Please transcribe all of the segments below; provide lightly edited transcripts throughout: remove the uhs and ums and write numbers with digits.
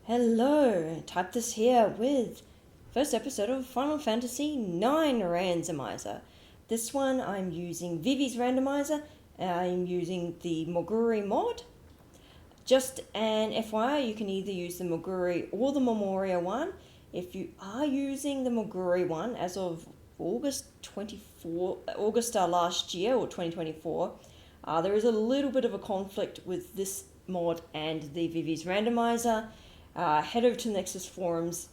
Hello, Type This here with first episode of Final Fantasy IX Randomizer. This one I'm using Vivi's Randomizer, I'm using the Moguri mod. Just an FYI, you can either use the Moguri or the Memoria one. If you are using the Moguri one as of August last year or 2024, there is a little bit of a conflict with this mod and the Vivi's Randomizer. Head over to the Nexus forums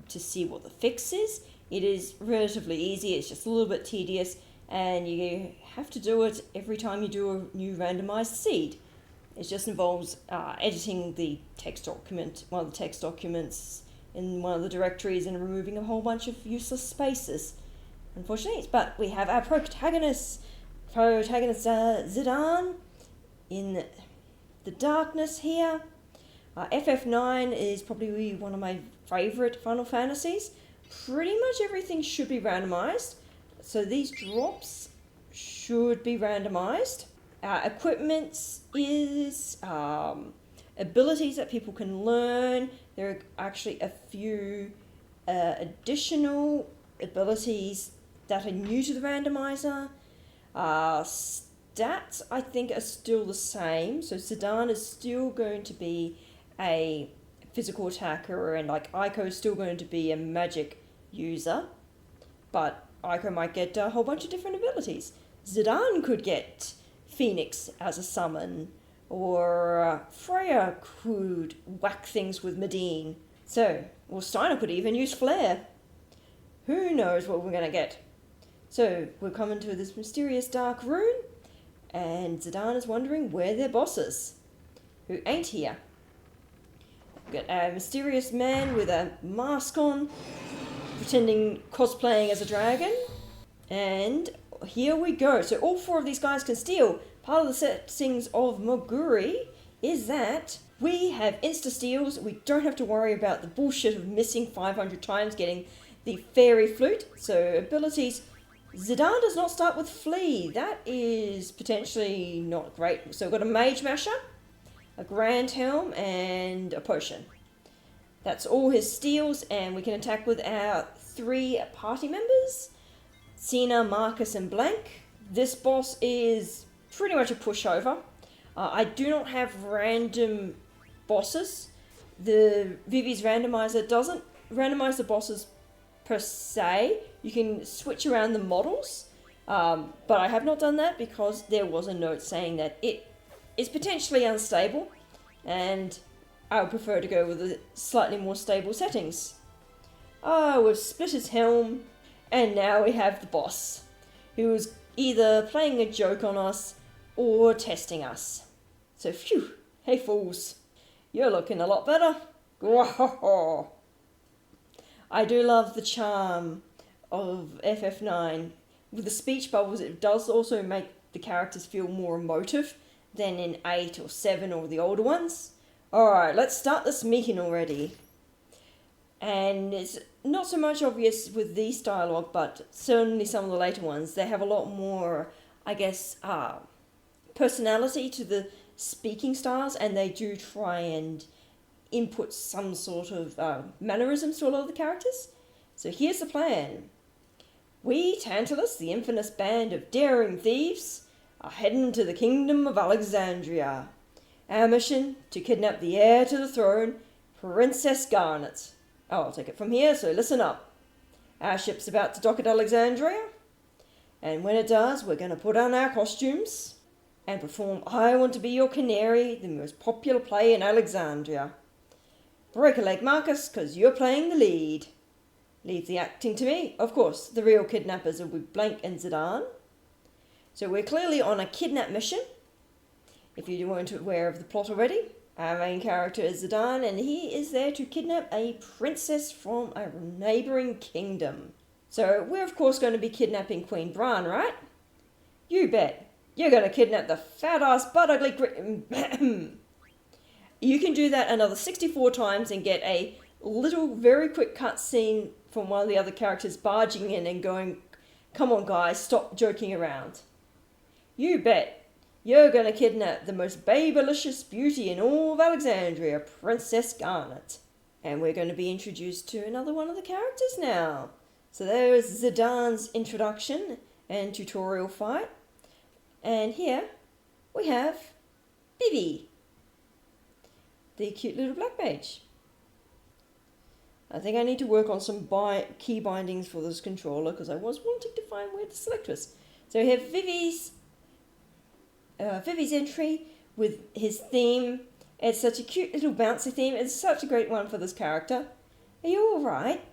to see what the fix is. It is relatively easy, it's just a little bit tedious, and you have to do it every time you do a new randomized seed. It just involves editing the text document, one of the text documents in one of the directories, and removing a whole bunch of useless spaces, unfortunately. But we have our protagonist Zidane in the darkness here. FF9 is probably one of my favourite Final Fantasies. Pretty much everything should be randomised, so these drops should be randomised. Equipment is abilities that people can learn. There are actually a few additional abilities that are new to the randomizer. Stats, I think, are still the same. So Zidane is still going to be a physical attacker, and like Aiko is still going to be a magic user, but Aiko might get a whole bunch of different abilities. Zidane could get Phoenix as a summon, or Freya could whack things with Medine. Steiner could even use Flare. Who knows what we're gonna get? So we're coming to this mysterious dark room, and Zidane is wondering where their boss is, who ain't here. We've got a mysterious man with a mask on, cosplaying as a dragon. And here we go. So all four of these guys can steal. Part of the settings of Moguri is that we have insta-steals. We don't have to worry about the bullshit of missing 500 times getting the fairy flute. So abilities. Zidane does not start with Flee. That is potentially not great. So we've got a Mage Masher, a Grand Helm, and a Potion. That's all his steals, and we can attack with our 3 party members, Cena, Marcus, and Blank. This boss is pretty much a pushover. I do not have random bosses. The Vivi's Randomizer doesn't randomize the bosses per se. You can switch around the models, but I have not done that because there was a note saying that it is potentially unstable, and I would prefer to go with the slightly more stable settings. We've split his helm, and now we have the boss, who is either playing a joke on us or testing us. So phew, hey fools, you're looking a lot better. I do love the charm of FF9. With the speech bubbles, it does also make the characters feel more emotive than in 8 or 7 or the older ones. Alright, let's start this meeting already. And it's not so much obvious with these dialogue, but certainly some of the later ones. They have a lot more, I guess, personality to the speaking styles, and they do try and input some sort of mannerisms to a lot of the characters. So here's the plan. We, Tantalus, the infamous band of daring thieves, are heading to the kingdom of Alexandria. Our mission, to kidnap the heir to the throne, Princess Garnet. I'll take it from here, so listen up. Our ship's about to dock at Alexandria, and when it does, we're going to put on our costumes and perform I Want to Be Your Canary, the most popular play in Alexandria. Break a leg, Marcus, because you're playing the lead. Leave the acting to me. Of course, the real kidnappers will be Blank and Zidane. So we're clearly on a kidnap mission. If you weren't aware of the plot already, our main character is Zidane, and he is there to kidnap a princess from a neighbouring kingdom. So we're of course going to be kidnapping Queen Bran, right? You bet. You're going to kidnap the fat-ass, butt-ugly... You can do that another 64 times and get a little, very quick cutscene from one of the other characters barging in and going, "Come on guys, stop joking around." You bet. You're gonna kidnap the most babylicious beauty in all of Alexandria, Princess Garnet. And we're going to be introduced to another one of the characters now. So there is Zidane's introduction and tutorial fight. And here we have Vivi, the cute little black mage. I think I need to work on some key bindings for this controller because I was wanting to find where the select was. So we have Vivi's entry with his theme. It's such a cute little bouncy theme. It's such a great one for this character. Are you alright?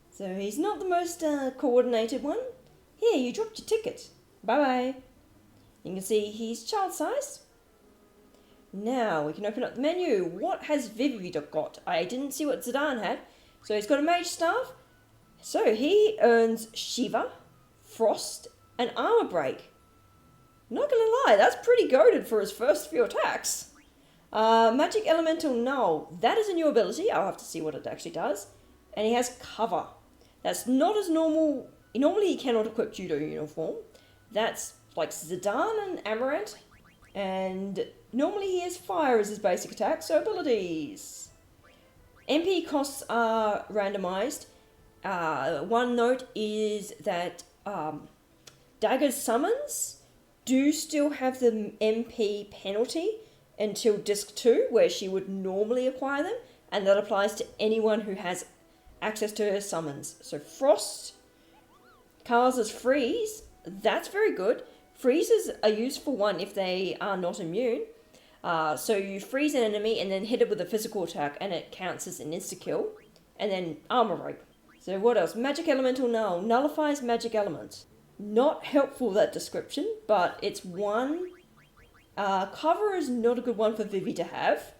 So he's not the most coordinated one. Here, you dropped your ticket. Bye-bye. You can see he's child size. Now we can open up the menu. What has Vivi got? I didn't see what Zidane had. So he's got a mage staff. So he earns Shiva, Frost, and Armor Break. Not gonna lie, that's pretty goated for his first few attacks. Magic Elemental Null. That is a new ability. I'll have to see what it actually does. And he has Cover. That's not as normal. Normally he cannot equip Judo Uniform. That's like Zidane and Amaranth. And normally he has Fire as his basic attack. So abilities. MP costs are randomized. One note is that Dagger's summons do still have the MP penalty until disc 2, where she would normally acquire them, and that applies to anyone who has access to her summons. So Frost, Kaza's Freeze, that's very good. Freezes are useful one if they are not immune. So you freeze an enemy and then hit it with a physical attack, and it counts as an insta-kill. And then Armor Break. So what else? Magic Elemental Null. Nullifies magic elements. Not helpful, that description, but it's one. Cover is not a good one for Vivi to have.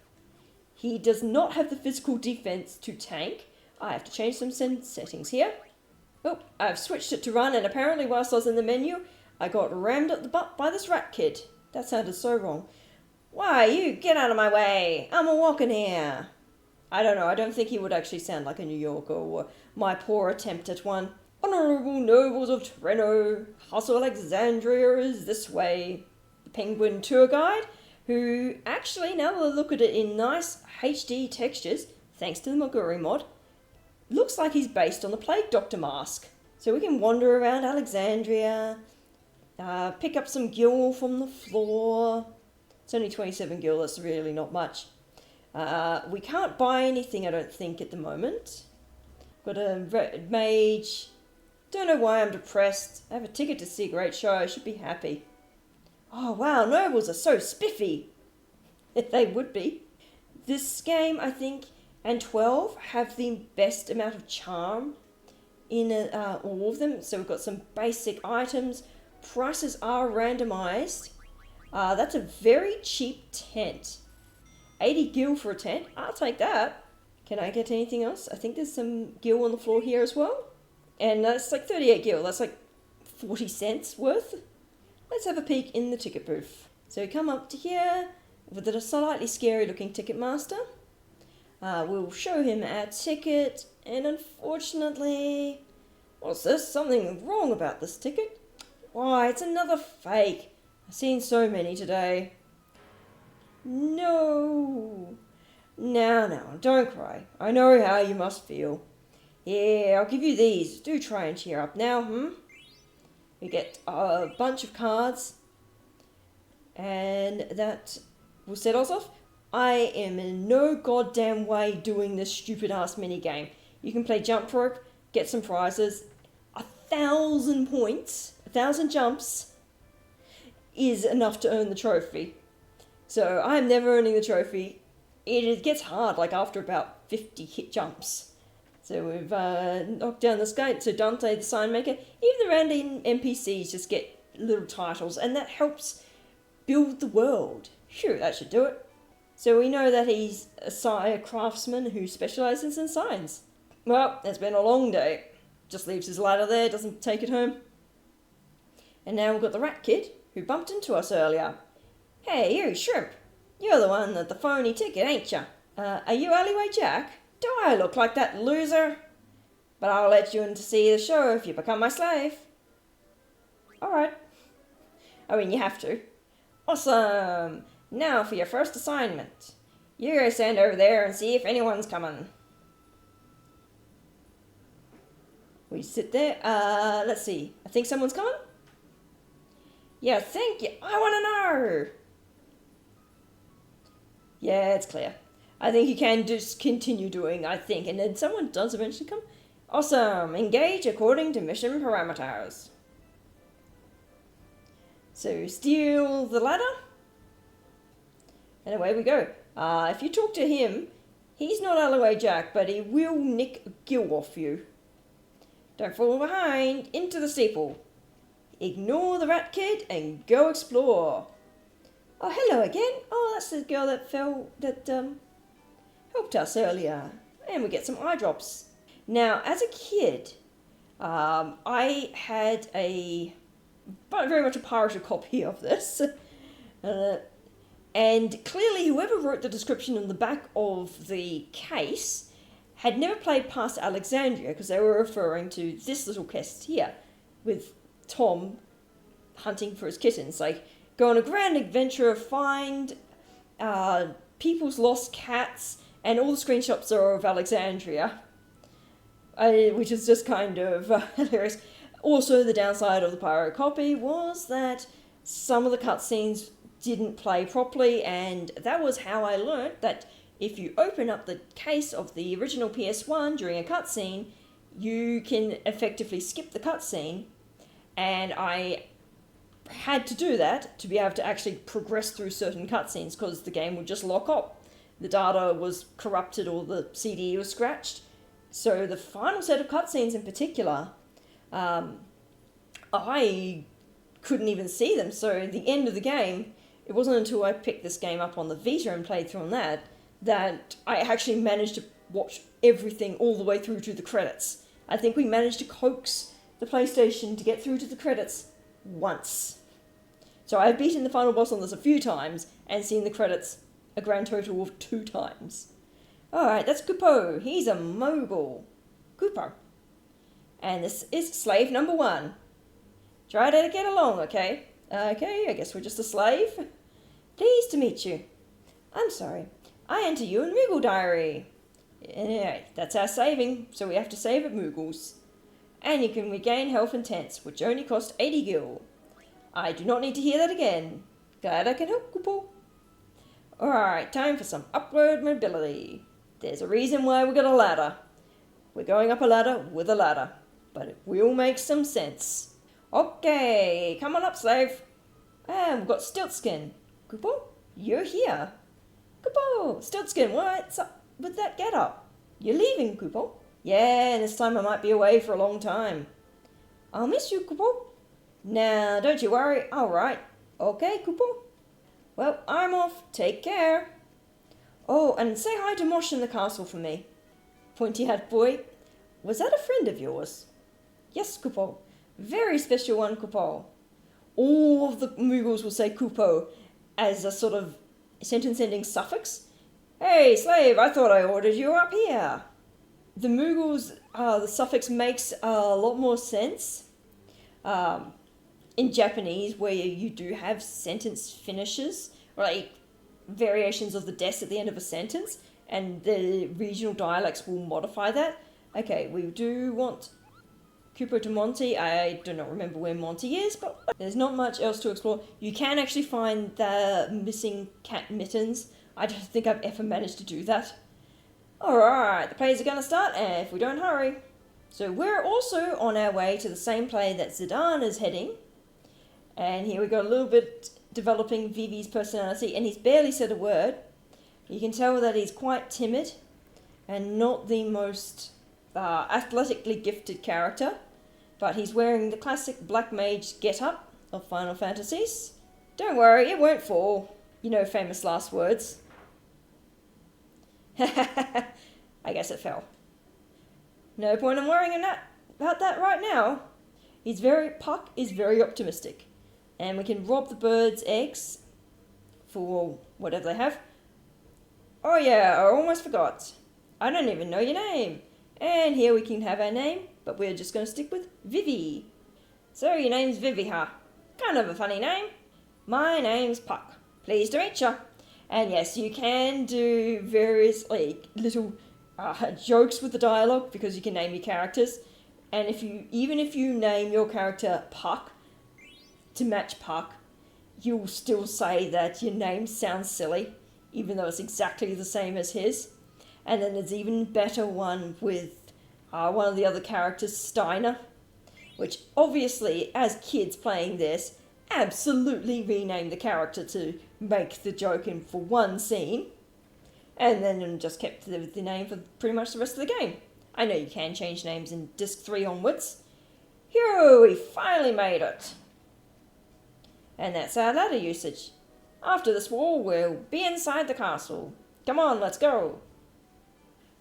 He does not have the physical defense to tank. I have to change some settings here. Oh, I've switched it to run, and apparently whilst I was in the menu, I got rammed up the butt by this rat kid. That sounded so wrong. Why, you get out of my way. I'm a walking here. I don't know. I don't think he would actually sound like a New Yorker or my poor attempt at one. Honourable nobles of Treno, Hustle Alexandria is this way. The Penguin tour guide, who actually, now that I look at it in nice HD textures, thanks to the Moguri mod, looks like he's based on the Plague Doctor mask. So we can wander around Alexandria, pick up some gil from the floor. It's only 27 gil, that's really not much. We can't buy anything, I don't think, at the moment. Got a red mage. Don't know why I'm depressed. I have a ticket to see a great show. I should be happy. Oh wow, nobles are so spiffy. If they would be. This game, I think, and 12 have the best amount of charm in all of them. So we've got some basic items. Prices are randomized. That's a very cheap tent. 80 gil for a tent. I'll take that. Can I get anything else? I think there's some gil on the floor here as well. And that's like 38 gil. That's like 40 cents worth. Let's have a peek in the ticket booth. So we come up to here with a slightly scary looking ticket master. We'll show him our ticket. And unfortunately, what's this? Something wrong about this ticket. Why, it's another fake. I've seen so many today. No. Now, don't cry. I know how you must feel. Yeah, I'll give you these. Do try and cheer up now, We get a bunch of cards. And that will set us off. I am in no goddamn way doing this stupid ass minigame. You can play jump rope, get some prizes. 1,000 points, 1,000 jumps is enough to earn the trophy. So I'm never earning the trophy. It gets hard, like after about 50 hit jumps. So we've knocked down this guy. So Dante, the sign maker, even the random NPCs just get little titles, and that helps build the world. Sure, that should do it. So we know that he's a craftsman who specialises in signs. Well, it's been a long day. Just leaves his ladder there, doesn't take it home. And now we've got the rat kid, who bumped into us earlier. Hey, you shrimp. You're the one with the phony ticket, ain't ya? Are you Alleyway Jack? Do I look like that loser? But I'll let you in to see the show if you become my slave. Alright. I mean, you have to. Awesome. Now for your first assignment. You go stand over there and see if anyone's coming. We sit there. Let's see. I think someone's coming. Yeah, thank you. I want to know. Yeah, it's clear. I think you can just continue doing, I think. And then someone does eventually come. Awesome. Engage according to mission parameters. So, steal the ladder. And away we go. If you talk to him, he's not alleyway Jack, but he will nick a gill off you. Don't fall behind. Into the steeple. Ignore the rat kid and go explore. Oh, hello again. Oh, that's the girl that helped us earlier. And we get some eye drops. Now, as a kid, I had very much a pirated copy of this. And clearly whoever wrote the description on the back of the case had never played past Alexandria, because they were referring to this little quest here with Tom hunting for his kittens. Like, go on a grand adventure, find people's lost cats, and all the screenshots are of Alexandria. Which is just kind of hilarious. Also, the downside of the pirate copy was that some of the cutscenes didn't play properly, and that was how I learnt that if you open up the case of the original PS1 during a cutscene, you can effectively skip the cutscene, and I had to do that to be able to actually progress through certain cutscenes, because the game would just lock up. The data was corrupted or the CD was scratched. So the final set of cutscenes in particular, I couldn't even see them. So at the end of the game, it wasn't until I picked this game up on the Vita and played through on that I actually managed to watch everything all the way through to the credits. I think we managed to coax the PlayStation to get through to the credits once. So I've beaten the final boss on this a few times and seen the credits a grand total of 2 times. Alright, that's Kupo. He's a mogul. Kupo. And this is slave number 1. Try to get along, okay? Okay, I guess we're just a slave. Pleased to meet you. I'm sorry. I enter you in Moogle Diary. Anyway, that's our saving, so we have to save at Moogle's. And you can regain health and tense, which only cost 80 gil. I do not need to hear that again. Glad I can help, Kupo. Alright, time for some upward mobility. There's a reason why we got a ladder. We're going up a ladder with a ladder, but it will make some sense. Okay, come on up, slave. And we've got Stiltskin. Kupo, you're here. Kupo, Stiltskin, what's up with that get-up? You're leaving, Kupo? Yeah, and this time I might be away for a long time. I'll miss you, Kupo. Now, don't you worry, I'll write. Okay, Kupo? Well, I'm off. Take care. Oh, and say hi to Mosh in the castle for me. Pointy-hat boy. Was that a friend of yours? Yes, Kupo. Very special one, Kupo. All of the Moogles will say Kupo as a sort of sentence-ending suffix. Hey, slave, I thought I ordered you up here. The Moogles, the suffix makes a lot more sense in Japanese, where you do have sentence finishes, or like variations of the des at the end of a sentence, and the regional dialects will modify that. Okay, we do want Kupo to Monty. I do not remember where Monty is, but there's not much else to explore. You can actually find the missing cat mittens. I don't think I've ever managed to do that. Alright, the plays are going to start, and if we don't hurry. So we're also on our way to the same play that Zidane is heading. And here we go, a little bit developing Vivi's personality, and he's barely said a word. You can tell that he's quite timid and not the most athletically gifted character, but he's wearing the classic Black Mage get-up of Final Fantasies. Don't worry, it won't fall. You know, famous last words. I guess it fell. No point in worrying about that right now. Puck is very optimistic. And we can rob the birds' eggs for whatever they have. Oh yeah, I almost forgot. I don't even know your name. And here we can have our name, but we're just going to stick with Vivi. So your name's Vivi, huh? Kind of a funny name. My name's Puck. Pleased to meet ya. And yes, you can do various little jokes with the dialogue, because you can name your characters. And even if you name your character Puck to match Puck, you'll still say that your name sounds silly, even though it's exactly the same as his. And then there's even better one with one of the other characters, Steiner, which obviously, as kids playing this, absolutely rename the character to make the joke in for one scene, and then just kept the name for pretty much the rest of the game. I know you can change names in Disc 3 onwards. Here, we finally made it. And that's our ladder usage. After this wall, we'll be inside the castle. Come on, let's go.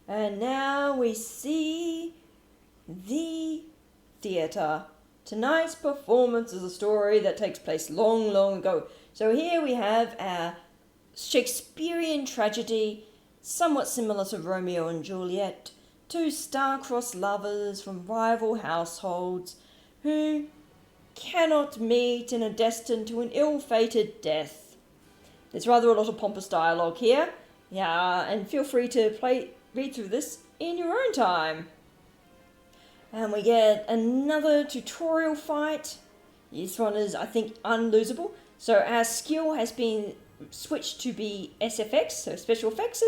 And now we see the theatre. Tonight's performance is a story that takes place long, long ago. So here we have our Shakespearean tragedy, somewhat similar to Romeo and Juliet. Two star-crossed lovers from rival households who cannot meet and are destined to an ill-fated death. There's rather a lot of pompous dialogue here. Yeah, and feel free to read through this in your own time. And we get another tutorial fight. This one is, I think, unlosable. So our skill has been switched to be SFX, so Special Effects.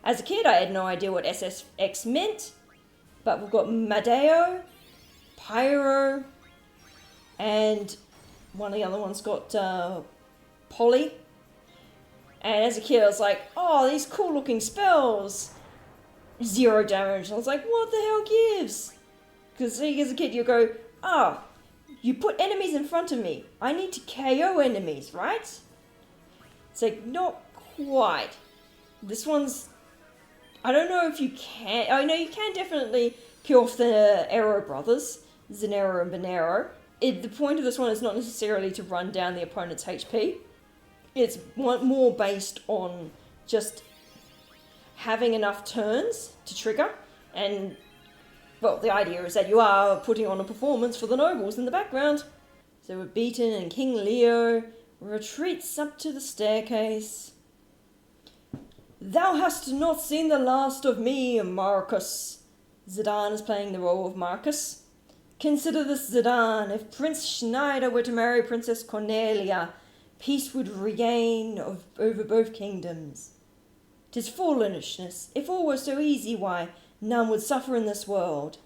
As a kid, I had no idea what SFX meant. But we've got Madeo, Pyro, and one of the other ones got Poly. And as a kid, I was like, oh, these cool looking spells. 0 damage. And I was like, what the hell gives? Because as a kid, you go, you put enemies in front of me. I need to KO enemies, right? It's like, not quite. This one's, I don't know if you can, I know you can definitely kill off the Arrow brothers, Zanero and Bonero. The point of this one is not necessarily to run down the opponent's HP. It's more based on just having enough turns to trigger, and well, the idea is that you are putting on a performance for the nobles in the background. So we're beaten, and King Leo retreats up to the staircase. Thou hast not seen the last of me, Marcus. Zidane is playing the role of Marcus. Consider this, Zidane. If Prince Schneider were to marry Princess Cornelia, peace would reign over both kingdoms. 'Tis foolishness. If all were so easy, why, none would suffer in this world.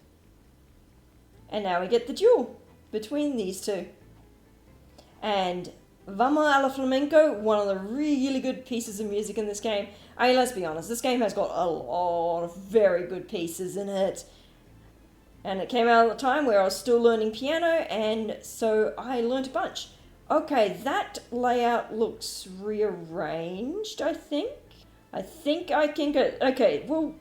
And now we get the duel between these two. And Vamos a la Flamenco, one of the really good pieces of music in this game. I mean, let's be honest, this game has got a lot of very good pieces in it. And it came out at a time where I was still learning piano, and so I learned a bunch. Okay, that layout looks rearranged, I think. I think I can go... Okay, well,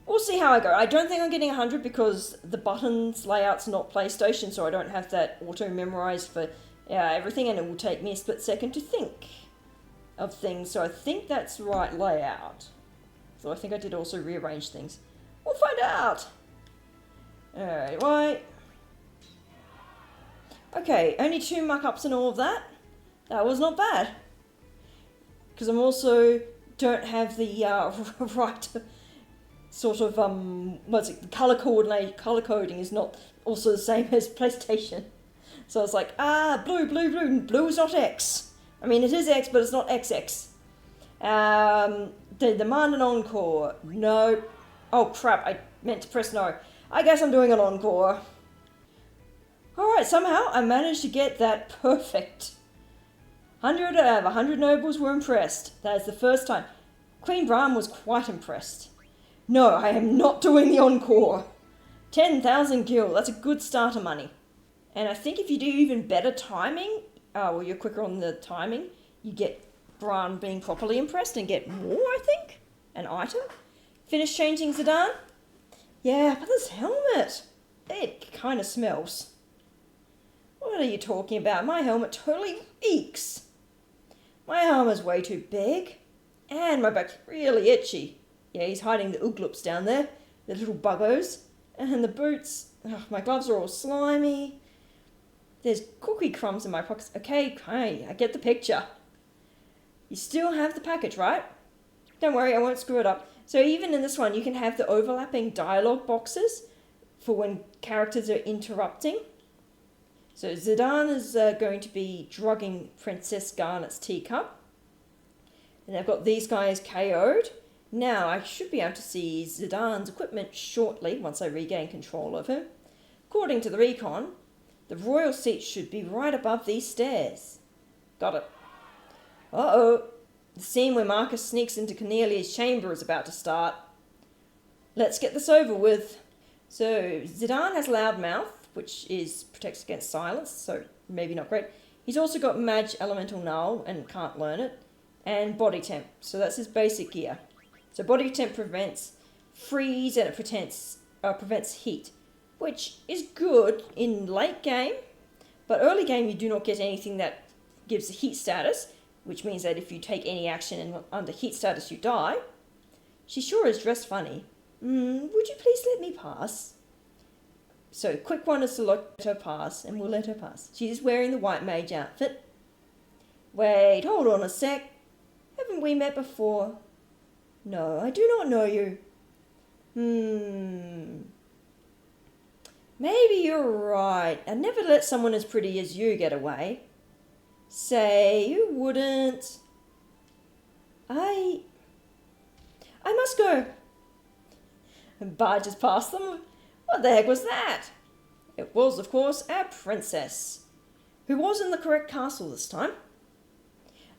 we'll see how I go. I don't think I'm getting 100 because the buttons layout's not PlayStation, so I don't have that auto-memorized for everything, and it will take me a split second to think of things. So I think that's the right layout. So I think I did also rearrange things. We'll find out. Alright, right. Okay, only 2 muck-ups and all of that. That was not bad. Because I'm also don't have the right sort of what's it? Color coding is not also the same as PlayStation. So it's like blue. Blue is not X. I mean it is X, but it's not XX. They demand an encore. No. Oh crap! I meant to press no. I guess I'm doing an encore. Alright, somehow I managed to get that perfect. 100 out of 100 nobles were impressed. That is the first time. Queen Bram was quite impressed. No, I am not doing the encore. 10,000 gil, that's a good starter money. And I think if you do even better timing, well, you're quicker on the timing, you get Bram being properly impressed and get more, I think. An item. Finish changing Zidane. Yeah, but this helmet, it kind of smells. What are you talking about? My helmet totally reeks. My arm is way too big. And my back's really itchy. Yeah, he's hiding the oogloops down there. The little buggos. And the boots. Ugh, my gloves are all slimy. There's cookie crumbs in my pockets. Okay, I get the picture. You still have the package, right? Don't worry, I won't screw it up. So even in this one, you can have the overlapping dialogue boxes for when characters are interrupting. So Zidane is going to be drugging Princess Garnet's teacup. And I've got these guys KO'd. Now I should be able to see Zidane's equipment shortly once I regain control of him. According to the recon, the royal seat should be right above these stairs. Got it. Uh-oh. The scene where Marcus sneaks into Cornelia's chamber is about to start. Let's get this over with. So Zidane has Loudmouth, which protects against silence, so maybe not great. He's also got Mage Elemental Null and can't learn it. And Body Temp, so that's his basic gear. So Body Temp prevents freeze and it prevents heat, which is good in late game, but early game you do not get anything that gives a heat status, which means that if you take any action and under heat status you die. She sure is dressed funny. Would you please let me pass? So quick one is to let her pass, and we'll let her pass. She's wearing the white mage outfit. Wait, hold on a sec. Haven't we met before? No, I do not know you. Maybe you're right. I'd never let someone as pretty as you get away. Say, you wouldn't. I must go. And barges past them. What the heck was that? It was, of course, our princess, who was in the correct castle this time.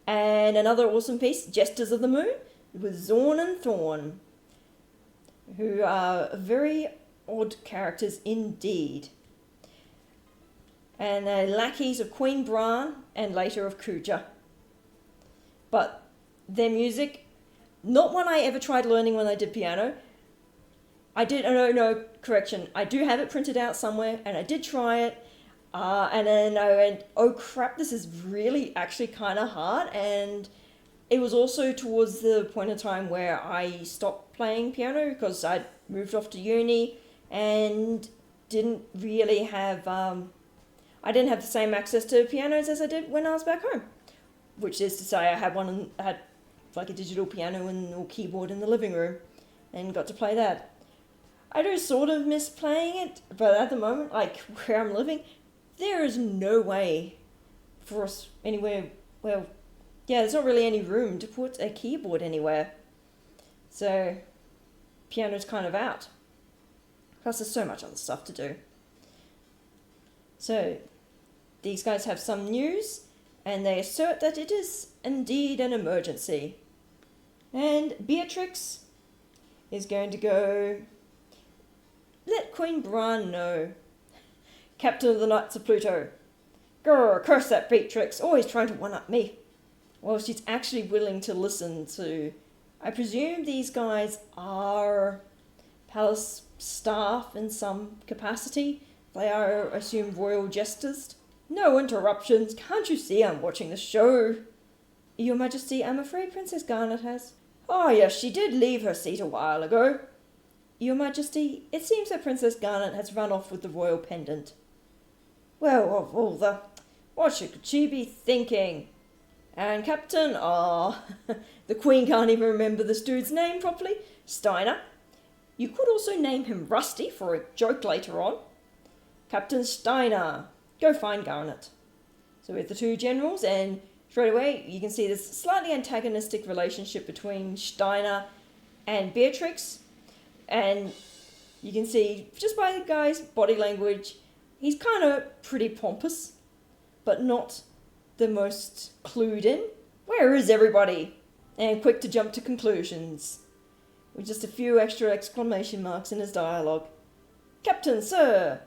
And another awesome piece, Jesters of the Moon, with Zorn and Thorn, who are very odd characters indeed. And they're lackeys of Queen Bran and later of Kuja. But their music, not one I ever tried learning when I did piano. I do have it printed out somewhere, and I did try it, and then I went, oh crap, this is really actually kind of hard, and it was also towards the point in time where I stopped playing piano because I'd moved off to uni and didn't really have, I didn't have the same access to pianos as I did when I was back home, which is to say I had like a digital piano or keyboard in the living room and got to play that. I do sort of miss playing it, but at the moment, like where I'm living, there is no way for us anywhere. Well, yeah, there's not really any room to put a keyboard anywhere. So, piano's kind of out. Plus, there's so much other stuff to do. So, these guys have some news, and they assert that it is indeed an emergency. And Beatrix is going to go... Let Queen Bran know. Captain of the Knights of Pluto. Grr, curse that Beatrix, always trying to one-up me. Well, she's actually willing to listen to... I presume these guys are palace staff in some capacity. They are, I assume, royal jesters. No interruptions, can't you see I'm watching the show? Your Majesty, I'm afraid Princess Garnet has... Oh yes, she did leave her seat a while ago. Your Majesty, it seems that Princess Garnet has run off with the royal pendant. Well, of all the... What should she be thinking? And Captain... the Queen can't even remember this dude's name properly. Steiner. You could also name him Rusty for a joke later on. Captain Steiner. Go find Garnet. So we have the two generals, and straight away you can see this slightly antagonistic relationship between Steiner and Beatrix. And you can see, just by the guy's body language, he's kind of pretty pompous, but not the most clued in. Where is everybody? And quick to jump to conclusions, with just a few extra exclamation marks in his dialogue. Captain, sir!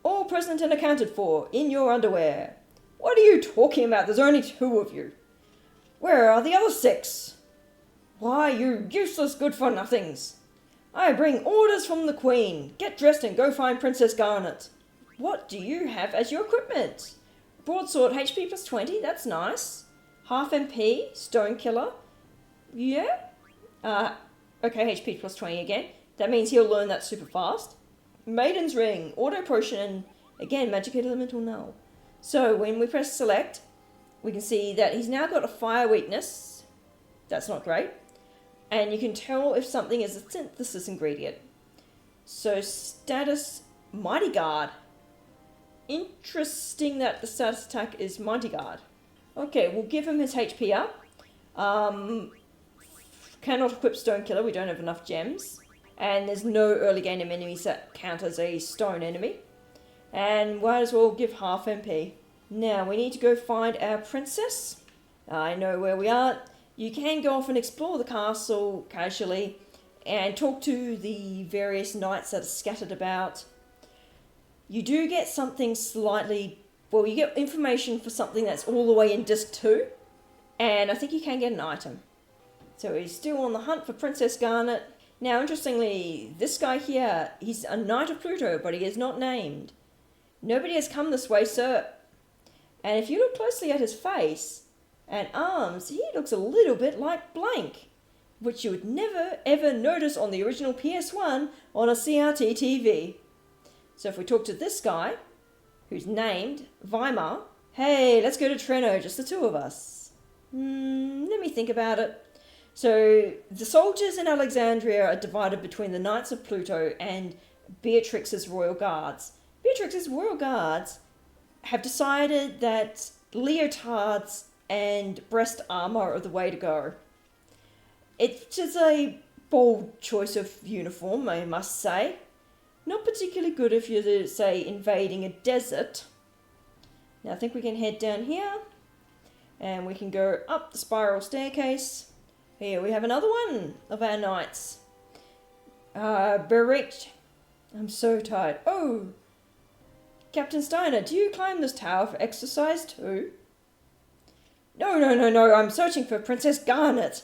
All present and accounted for, in your underwear. What are you talking about? There's only 2 of you. Where are the other 6? Why, you useless good-for-nothings. I bring orders from the Queen. Get dressed and go find Princess Garnet. What do you have as your equipment? Broadsword HP plus 20, that's nice. Half MP, Stone Killer. Yeah? Okay, HP plus 20 again. That means he'll learn that super fast. Maiden's Ring, Auto Potion, and again, Magic Elemental Null. So when we press select, we can see that he's now got a fire weakness. That's not great. And you can tell if something is a synthesis ingredient. So status Mighty Guard. Interesting that the status attack is Mighty Guard. Okay, we'll give him his HP up. Cannot equip Stone Killer, we don't have enough gems. And there's no early game enemies that count as a stone enemy. And might as well give half MP. Now, we need to go find our princess. I know where we are. You can go off and explore the castle casually and talk to the various knights that are scattered about. You do get something slightly... Well, you get information for something that's all the way in Disc 2. And I think you can get an item. So he's still on the hunt for Princess Garnet. Now, interestingly, this guy here, he's a Knight of Pluto, but he is not named. Nobody has come this way, sir. And if you look closely at his face and arms, he looks a little bit like Blank, which you would never ever notice on the original PS1 on a CRT TV. So if we talk to this guy, who's named Weimar, hey, let's go to Treno, just the two of us. Let me think about it. So the soldiers in Alexandria are divided between the Knights of Pluto and Beatrix's Royal Guards. Beatrix's Royal Guards have decided that leotards and breast armor are the way to go. It's just a bold choice of uniform, I must say. Not particularly good if you're, say, invading a desert. Now I think we can head down here. And we can go up the spiral staircase. Here we have another one of our knights. Berich. I'm so tired. Oh! Captain Steiner, do you climb this tower for exercise too? No, I'm searching for Princess Garnet.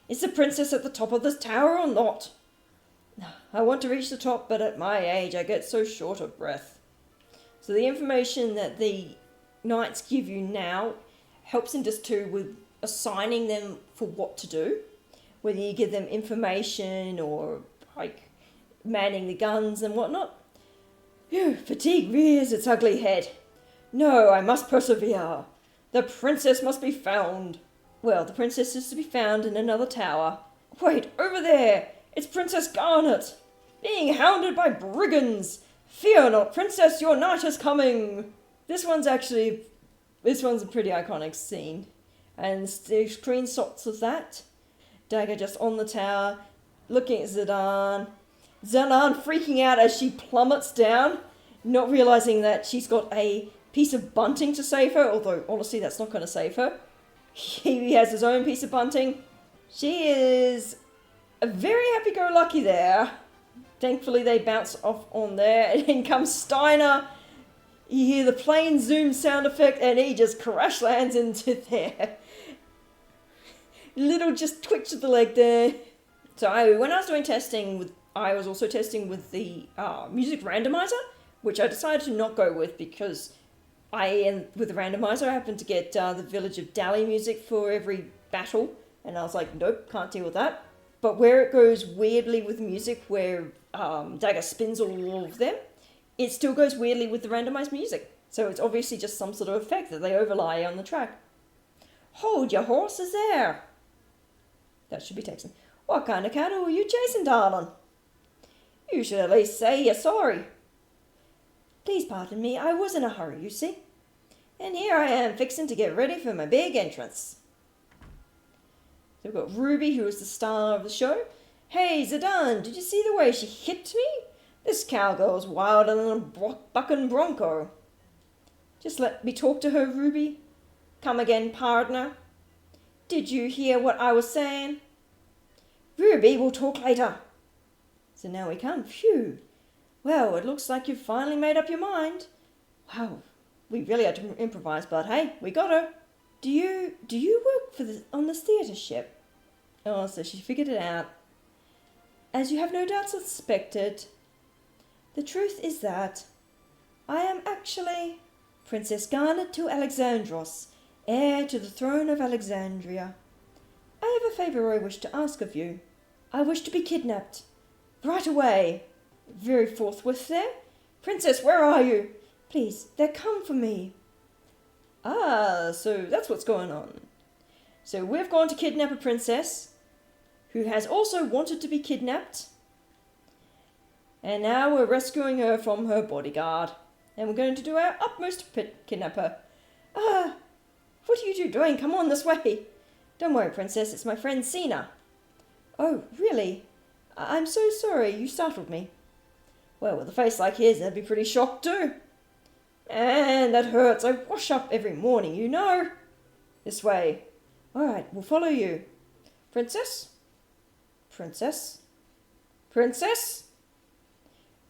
Is the princess at the top of this tower or not? I want to reach the top, but at my age I get so short of breath. So the information that the knights give you now helps in Disc 2 with assigning them for what to do. Whether you give them information or like manning the guns and whatnot. Phew, fatigue rears its ugly head. No, I must persevere. The princess must be found. Well, the princess is to be found in another tower. Wait, over there! It's Princess Garnet! Being hounded by brigands! Fear not, princess, your knight is coming! This one's a pretty iconic scene. And the screenshots of that. Dagger just on the tower, looking at Zidane. Zidane freaking out as she plummets down, not realizing that she's got a piece of bunting to save her, although honestly that's not going to save her. He has his own piece of bunting. She is very happy-go-lucky there. Thankfully they bounce off on there, and in comes Steiner. You hear the plane zoom sound effect, and he just crash lands into there. Little just twitch of the leg there. So when I was doing testing, I was also testing with the music randomizer, which I decided to not go with because with the randomizer I happened to get the Village of Dali music for every battle, and I was like, nope, can't deal with that. But where it goes weirdly with music, where Dagger spins all of them, it still goes weirdly with the randomized music. So it's obviously just some sort of effect that they overlay on the track. Hold your horses there. That should be Texan. What kind of cattle are you chasing, darling? You should at least say you're sorry. Please pardon me, I was in a hurry, you see. And here I am fixing to get ready for my big entrance. So we've got Ruby, who is the star of the show. Hey, Zidane, did you see the way she hit me? This cowgirl's wilder than a bucking bronco. Just let me talk to her, Ruby. Come again, partner. Did you hear what I was saying? Ruby, we'll talk later. So now we come. Phew. Well, it looks like you've finally made up your mind. Wow, we really had to improvise, but hey, we got her. Do you work on this theatre ship? Oh, so she figured it out. As you have no doubt suspected, the truth is that I am actually Princess Garnet to Alexandros, heir to the throne of Alexandria. I have a favour I wish to ask of you. I wish to be kidnapped. Right away. Very forthwith there. Princess, where are you? Please, they're come for me. Ah, so that's what's going on. So we've gone to kidnap a princess who has also wanted to be kidnapped. And now we're rescuing her from her bodyguard. And we're going to do our utmost to kidnap her. Ah, what are you two doing? Come on this way. Don't worry, Princess, it's my friend Sina. Oh, really? I'm so sorry, you startled me. Well, with a face like his, I'd be pretty shocked too. And that hurts. I wash up every morning, you know. This way. Alright, we'll follow you. Princess? Princess? Princess?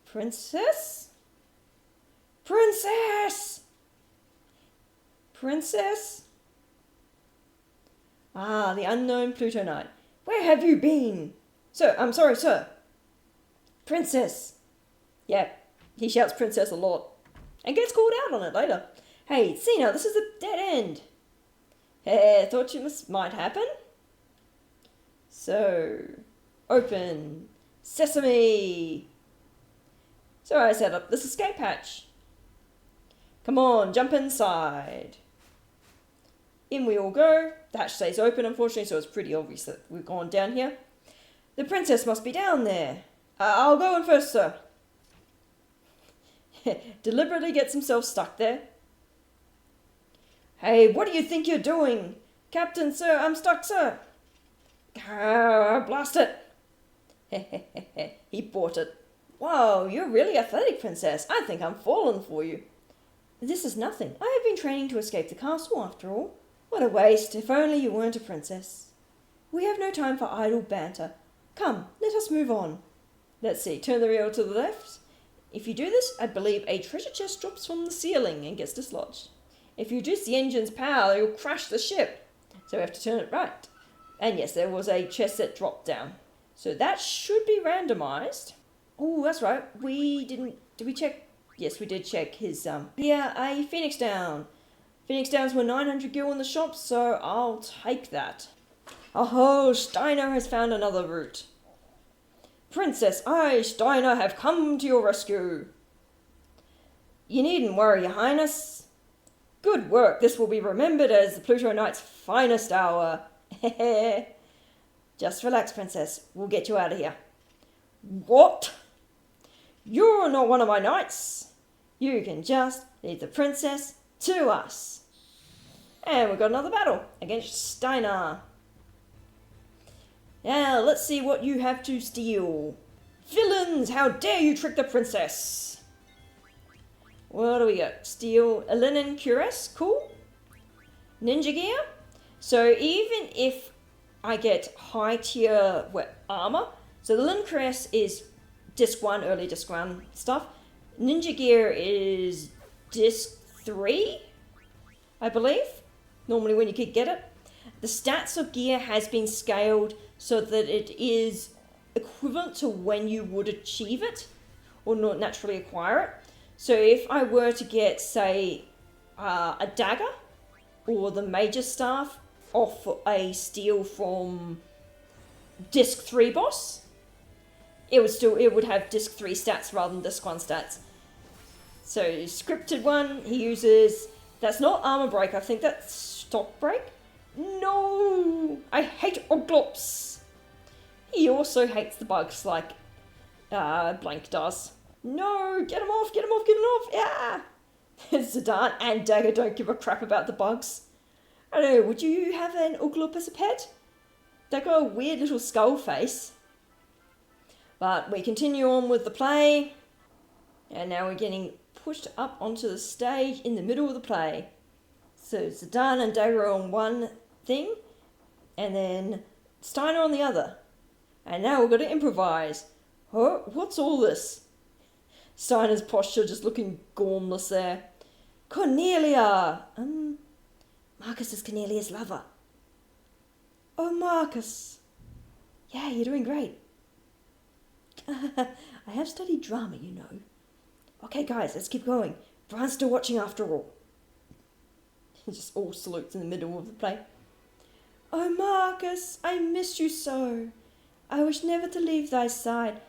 Princess? Princess? Princess? Ah, the unknown Pluto Knight. Where have you been? Sir, I'm sorry, sir. Princess. Yeah, he shouts princess a lot. And gets called out on it later. Hey, Sina, this is a dead end. Hey, thought you might happen? So, open. Sesame. So I set up this escape hatch. Come on, jump inside. In we all go. The hatch stays open, unfortunately, so it's pretty obvious that we've gone down here. The princess must be down there. I'll go in first, sir. Deliberately gets himself stuck there. Hey, what do you think you're doing? Captain, sir, I'm stuck, sir. Blast it. He bought it. Wow, you're really athletic, Princess. I think I'm falling for you. This is nothing. I have been training to escape the castle, after all. What a waste, if only you weren't a princess. We have no time for idle banter. Come, let us move on. Let's see, turn the wheel to the left. If you do this, I believe a treasure chest drops from the ceiling and gets dislodged. If you reduce the engine's power, you'll crash the ship. So we have to turn it right. And yes, there was a chest that dropped down. So that should be randomized. Oh, that's right. Did we check? Yes, we did check his, yeah, a Phoenix Down. Phoenix Downs were 900 gil in the shop, so I'll take that. Oh, Steiner has found another route. Princess, I, Steiner, have come to your rescue. You needn't worry, Your Highness. Good work. This will be remembered as the Pluto Knight's finest hour. Just relax, Princess. We'll get you out of here. What? You're not one of my knights. You can just leave the princess to us. And we've got another battle against Steiner. Now, let's see what you have to steal. Villains, how dare you trick the princess? What do we got? Steal a linen cuirass, cool. Ninja gear. So even if I get high tier armor, so the linen cuirass is disc 1, early disc 1 stuff. Ninja gear is disc 3, I believe. Normally when you could get it. The stats of gear has been scaled so that it is equivalent to when you would achieve it or not naturally acquire it. So if I were to get, say, a dagger or the major staff off a steal from disc 3 boss, it would have disc 3 stats rather than disc 1 stats. So scripted one, he uses, that's not armor break, I think that's stock break. No, I hate Oglops. He also hates the bugs like Blank does. No, get him off, get him off, get him off. Yeah. Zidane and Dagger don't give a crap about the bugs. I don't know, would you have an Oglop as a pet? They've got a weird little skull face. But we continue on with the play. And now we're getting pushed up onto the stage in the middle of the play. So Zidane and Dagger are on one thing, and then Steiner on the other. And now we've got to improvise. Oh, what's all this? Steiner's posture just looking gormless there. Cornelia! Marcus is Cornelia's lover. Oh, Marcus. Yeah, you're doing great. I have studied drama, you know. Okay, guys, let's keep going. Brian's still watching after all. He just all salutes in the middle of the play. Oh, Marcus, I missed you so. I wish never to leave thy side.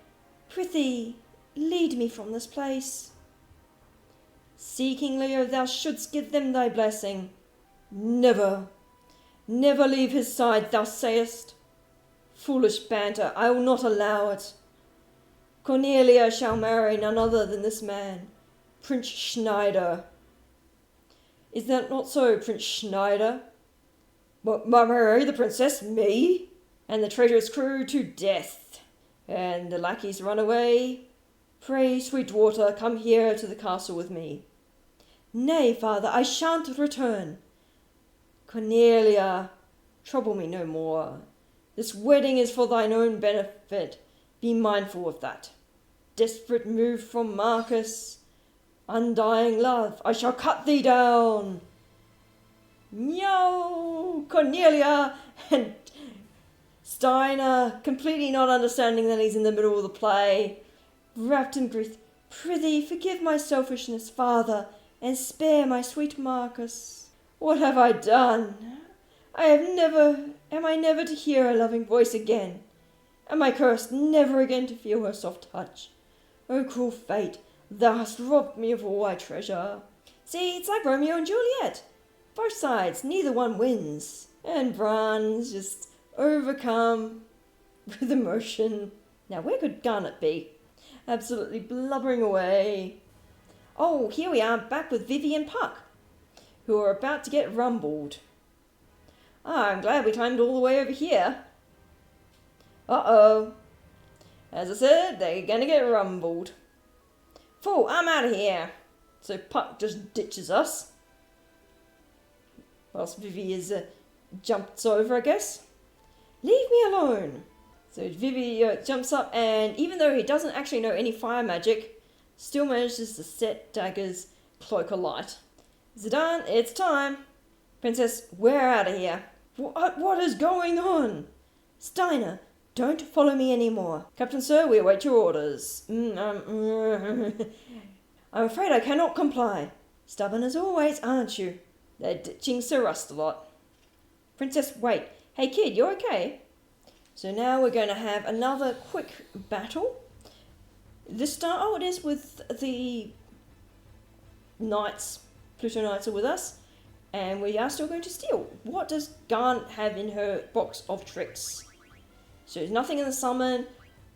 Prithee, lead me from this place. See, King Leo, thou shouldst give them thy blessing. Never, never leave his side, thou sayest. Foolish banter, I will not allow it. Cornelia shall marry none other than this man, Prince Schneider. Is that not so, Prince Schneider? Marry the princess, me? And the traitorous crew to death. And the lackeys run away. Pray, sweet daughter, come here to the castle with me. Nay, father, I shan't return. Cornelia, trouble me no more. This wedding is for thine own benefit. Be mindful of that. Desperate move from Marcus. Undying love, I shall cut thee down. No, Cornelia and Steiner, completely not understanding that he's in the middle of the play, wrapped in grief. Prithee, forgive my selfishness, father, and spare my sweet Marcus. What have I done? Am I never to hear her loving voice again? Am I cursed never again to feel her soft touch? O cruel fate, thou hast robbed me of all I treasure. See, it's like Romeo and Juliet. Both sides, neither one wins. And Bran's just overcome with emotion. Now, where could Garnet be? Absolutely blubbering away. Oh, here we are, back with Vivi and Puck, who are about to get rumbled. I'm glad we climbed all the way over here. Uh-oh. As I said, they're gonna get rumbled. Fool, I'm out of here. So Puck just ditches us. Whilst Vivi is jumps over, I guess. Leave me alone. So Vivi jumps up, and even though he doesn't actually know any fire magic, still manages to set Dagger's cloak alight. Is it done? It's time. Princess, we're out of here. What is going on? Steiner, don't follow me anymore. Captain Sir, we await your orders. I'm afraid I cannot comply. Stubborn as always, aren't you? They're ditching Sir Rustalot. Princess, wait. Hey kid, you okay? So now we're going to have another quick battle. This time, it is with the Knights. Pluto Knights are with us. And we are still going to steal. What does Garnet have in her box of tricks? So there's nothing in the summon.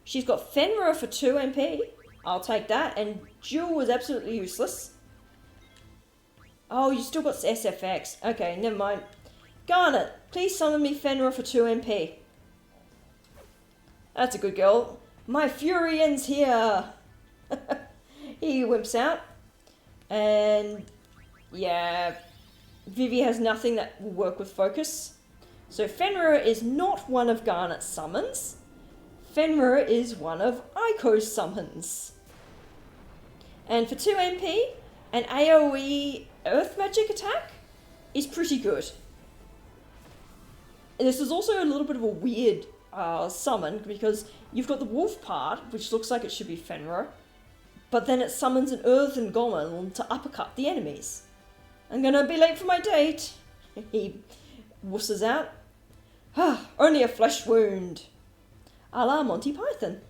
She's got Fenrir for 2 MP. I'll take that. And Jewel is absolutely useless. Oh, you still got SFX. Okay, never mind. Garnet, please summon me Fenrir for 2 MP. That's a good girl. My fury ends here. He wimps out. And yeah, Vivi has nothing that will work with focus. So Fenrir is not one of Garnet's summons. Fenrir is one of Aiko's summons. And for 2 MP, an AoE Earth Magic attack is pretty good. This is also a little bit of a weird summon, because you've got the wolf part, which looks like it should be Fenrir, but then it summons an earthen golem to uppercut the enemies. I'm gonna be late for my date. He wusses out. Only a flesh wound. A la Monty Python.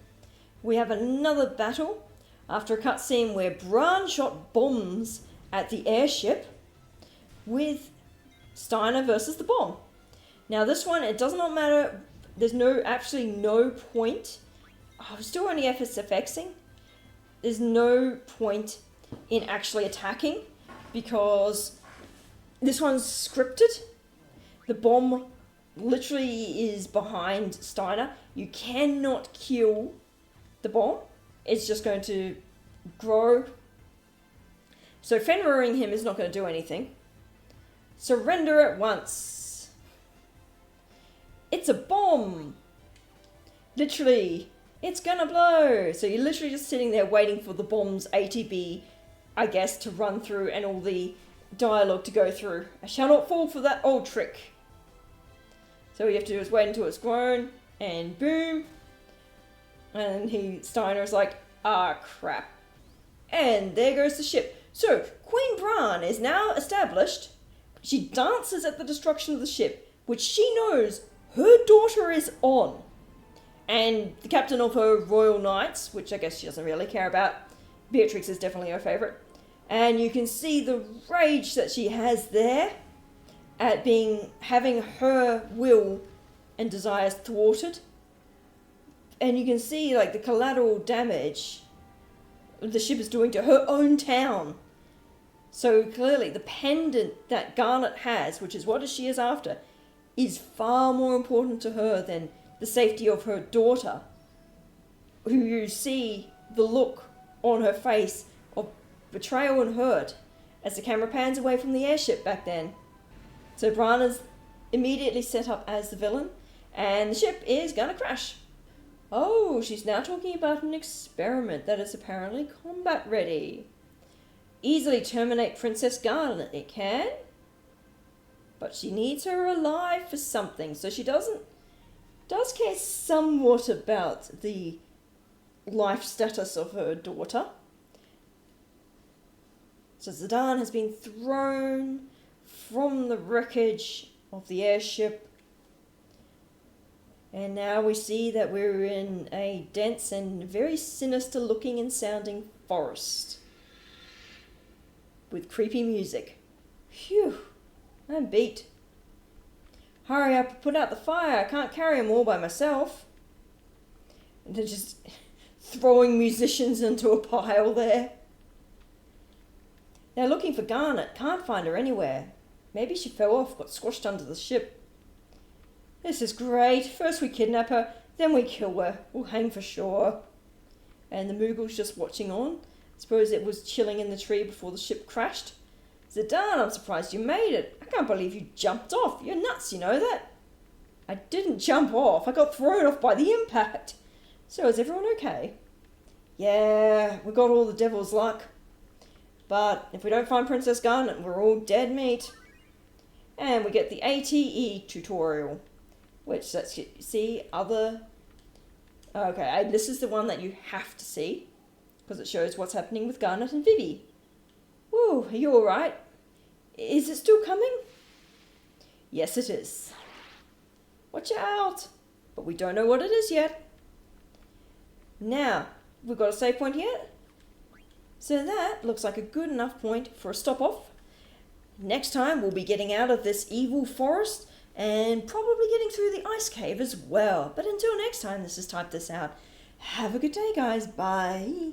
We have another battle after a cutscene where Bran shot bombs at the airship with Steiner versus the bomb. Now this one, it does not matter. There's actually no point. I'm still only FSFXing. There's no point in actually attacking because this one's scripted. The bomb literally is behind Steiner. You cannot kill the bomb. It's just going to grow. So Fenriring him is not going to do anything. Surrender at once. It's a bomb. Literally, it's gonna blow. So you're literally just sitting there waiting for the bomb's ATB, I guess, to run through and all the dialogue to go through. I shall not fall for that old trick. So what you have to do is wait until it's grown, and boom. And Steiner's like, ah, crap. And there goes the ship. So, Queen Bran is now established. She dances at the destruction of the ship, which she knows her daughter is on. And the captain of her Royal Knights, which I guess she doesn't really care about. Beatrix is definitely her favourite. And you can see the rage that she has there at having her will and desires thwarted. And you can see like the collateral damage the ship is doing to her own town. So clearly the pendant that Garnet has, which is what she is after, is far more important to her than the safety of her daughter, who you see the look on her face of betrayal and hurt as the camera pans away from the airship back then. So Brana's immediately set up as the villain, and the ship is gonna crash. Oh, she's now talking about an experiment that is apparently combat ready. Easily terminate Princess Garnet, it can. But she needs her alive for something, so she does care somewhat about the life status of her daughter. So Zidane has been thrown from the wreckage of the airship. And now we see that we're in a dense and very sinister looking and sounding forest. With creepy music. Phew, I'm beat. Hurry up, put out the fire, I can't carry them all by myself. And they're just throwing musicians into a pile there. They're looking for Garnet, can't find her anywhere. Maybe she fell off, got squashed under the ship. This is great. First we kidnap her, then we kill her. We'll hang for sure. And the Moogle's just watching on. Suppose it was chilling in the tree before the ship crashed. Zidane, I'm surprised you made it. I can't believe you jumped off. You're nuts, you know that? I didn't jump off. I got thrown off by the impact. So is everyone okay? Yeah, we got all the devil's luck. But if we don't find Princess Garnet, we're all dead meat. And we get the ATE tutorial, which lets you see other... Okay, this is the one that you have to see, because it shows what's happening with Garnet and Vivi. Woo, are you alright? Is it still coming? Yes, it is. Watch out! But we don't know what it is yet. Now, we've got a save point here. So that looks like a good enough point for a stop-off. Next time we'll be getting out of this evil forest and probably getting through the ice cave as well. But until next time, this is Type This Out. Have a good day, guys. Bye.